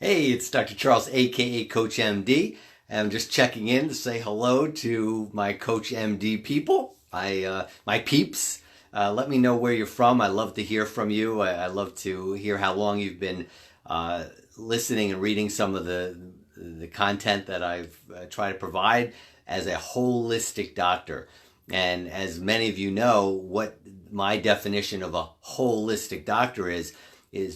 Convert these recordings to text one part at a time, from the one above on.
Hey, it's Dr. Charles, aka Coach MD. I'm just checking in to say hello to my Coach MD people, my peeps. Let me know where you're from. I love to hear from you. I love to hear how long you've been listening and reading some of the content that I've tried to provide as a holistic doctor. And as many of you know, what my definition of a holistic doctor is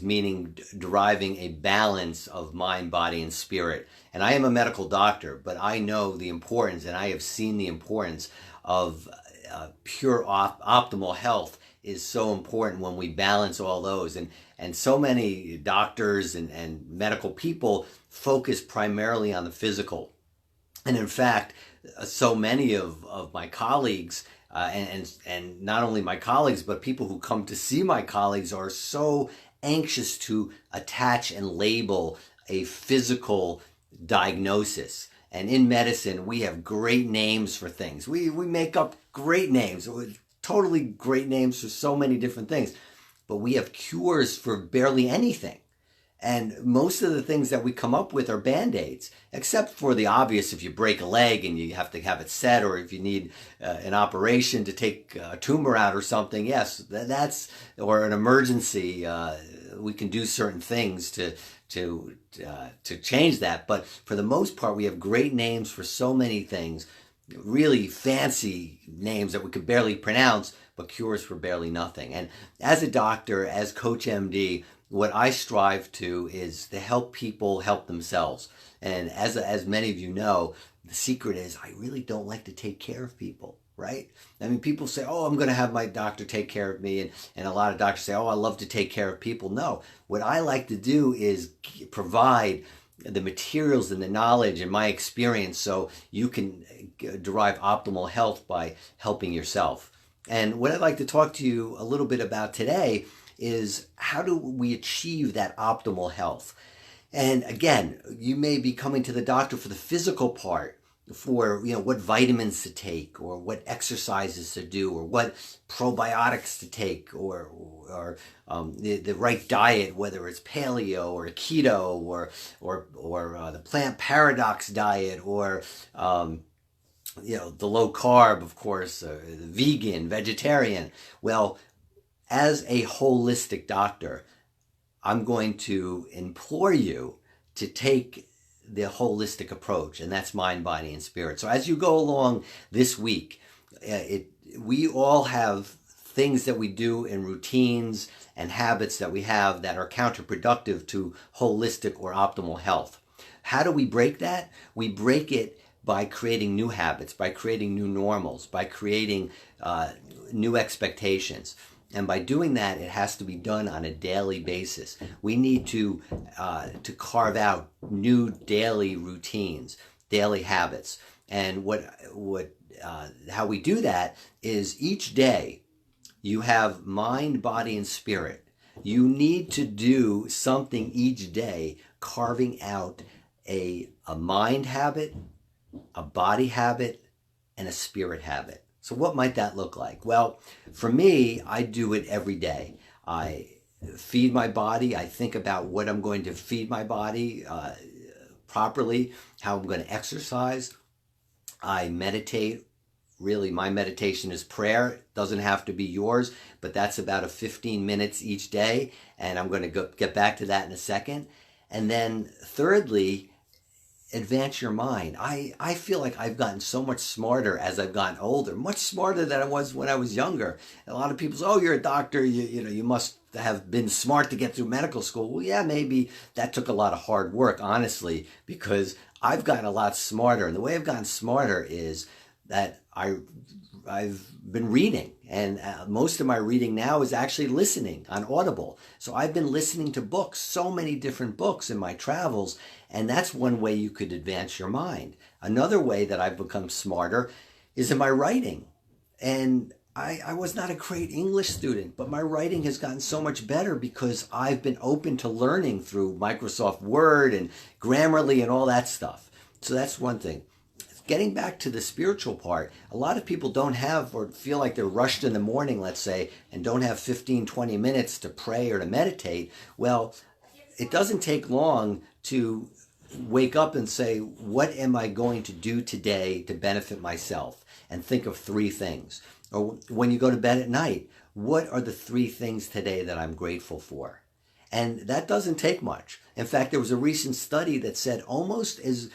meaning deriving a balance of mind, body, and spirit. And I am a medical doctor, but I know the importance, and I have seen the importance of pure optimal health is so important when we balance all those. And so many doctors and medical people focus primarily on the physical. And in fact, so many of my colleagues, and not only my colleagues, but people who come to see my colleagues are so anxious to attach and label a physical diagnosis. And in medicine, we have great names for things. We make up great names, totally great names for so many different things. But we have cures for barely anything. And most of the things that we come up with are band-aids, except for the obvious. If you break a leg and you have to have it set, or if you need an operation to take a tumor out or something, yes, that's, or an emergency, we can do certain things to change that. But for the most part, we have great names for so many things, really fancy names that we could barely pronounce, but cures for barely nothing. And as a doctor, as Coach MD, what I strive to is to help people help themselves. And as many of you know, the secret is I really don't like to take care of people, right? I mean, people say, oh, I'm going to have my doctor take care of me. And a lot of doctors say, oh, I love to take care of people. No, what I like to do is provide the materials and the knowledge and my experience so you can derive optimal health by helping yourself. And what I'd like to talk to you a little bit about today is how do we achieve that optimal health? And again, you may be coming to the doctor for the physical part, for what vitamins to take, or what exercises to do, or what probiotics to take, or the right diet, whether it's paleo or keto, or the plant paradox diet, or the low carb, of course, vegan, vegetarian. Well, as a holistic doctor, I'm going to implore you to take the holistic approach, and that's mind, body, and spirit. So as you go along this week, we all have things that we do in routines and habits that we have that are counterproductive to holistic or optimal health. How do we break that? We break it by creating new habits, by creating new normals, by creating new expectations. And by doing that, it has to be done on a daily basis. We need to carve out new daily routines, daily habits. And how we do that is each day you have mind, body, and spirit. You need to do something each day, carving out a mind habit, a body habit, and a spirit habit. So what might that look like? Well, for me, I do it every day. I feed my body. I think about what I'm going to feed my body properly, how I'm going to exercise. I meditate. Really, my meditation is prayer. It doesn't have to be yours, but that's about 15 minutes each day. And I'm going to get back to that in a second. And then thirdly, advance your mind. I feel like I've gotten so much smarter as I've gotten older, much smarter than I was when I was younger. And a lot of people say, oh, you're a doctor, you must have been smart to get through medical school. Well, yeah, maybe that took a lot of hard work, honestly, because I've gotten a lot smarter. And the way I've gotten smarter is that I've been reading, and most of my reading now is actually listening on Audible. So I've been listening to books, so many different books in my travels, and that's one way you could advance your mind. Another way that I've become smarter is in my writing. And I was not a great English student, but my writing has gotten so much better because I've been open to learning through Microsoft Word and Grammarly and all that stuff. So that's one thing. Getting back to the spiritual part, a lot of people don't have or feel like they're rushed in the morning, let's say, and don't have 15, 20 minutes to pray or to meditate. Well, it doesn't take long to wake up and say, what am I going to do today to benefit myself? And think of 3 things. Or when you go to bed at night, what are the 3 things today that I'm grateful for? And that doesn't take much. In fact, there was a recent study that said almost as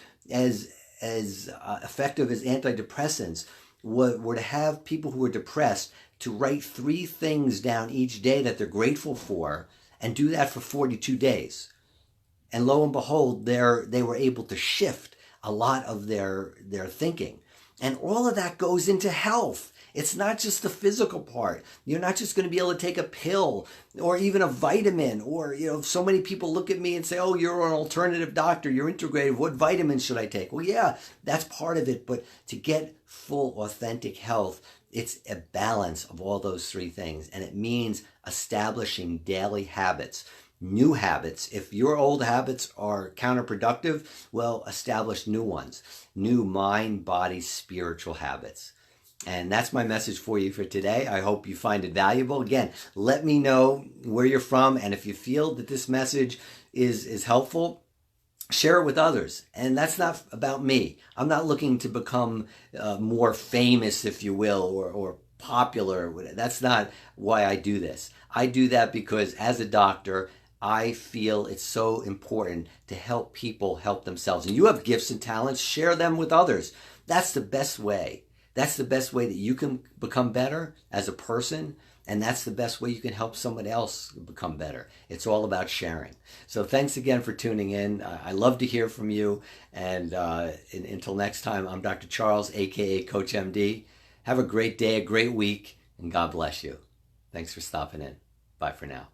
effective as antidepressants were to have people who were depressed to write 3 things down each day that they're grateful for and do that for 42 days. And lo and behold, they were able to shift a lot of their thinking. And all of that goes into health. It's not just the physical part. You're not just going to be able to take a pill or even a vitamin, or, so many people look at me and say, oh, you're an alternative doctor, you're integrative, what vitamins should I take? Well, yeah, that's part of it. But to get full, authentic health, it's a balance of all those 3 things. And it means establishing daily habits. New habits. If your old habits are counterproductive, well, establish new ones. New mind, body, spiritual habits. And that's my message for you for today. I hope you find it valuable. Again, let me know where you're from, and if you feel that this message is helpful, share it with others. And that's not about me. I'm not looking to become more famous, if you will, or popular. That's not why I do this. I do that because as a doctor, I feel it's so important to help people help themselves. And you have gifts and talents, share them with others. That's the best way. That's the best way that you can become better as a person. And that's the best way you can help someone else become better. It's all about sharing. So thanks again for tuning in. I love to hear from you. And until next time, I'm Dr. Charles, a.k.a. CoachMD. Have a great day, a great week, and God bless you. Thanks for stopping in. Bye for now.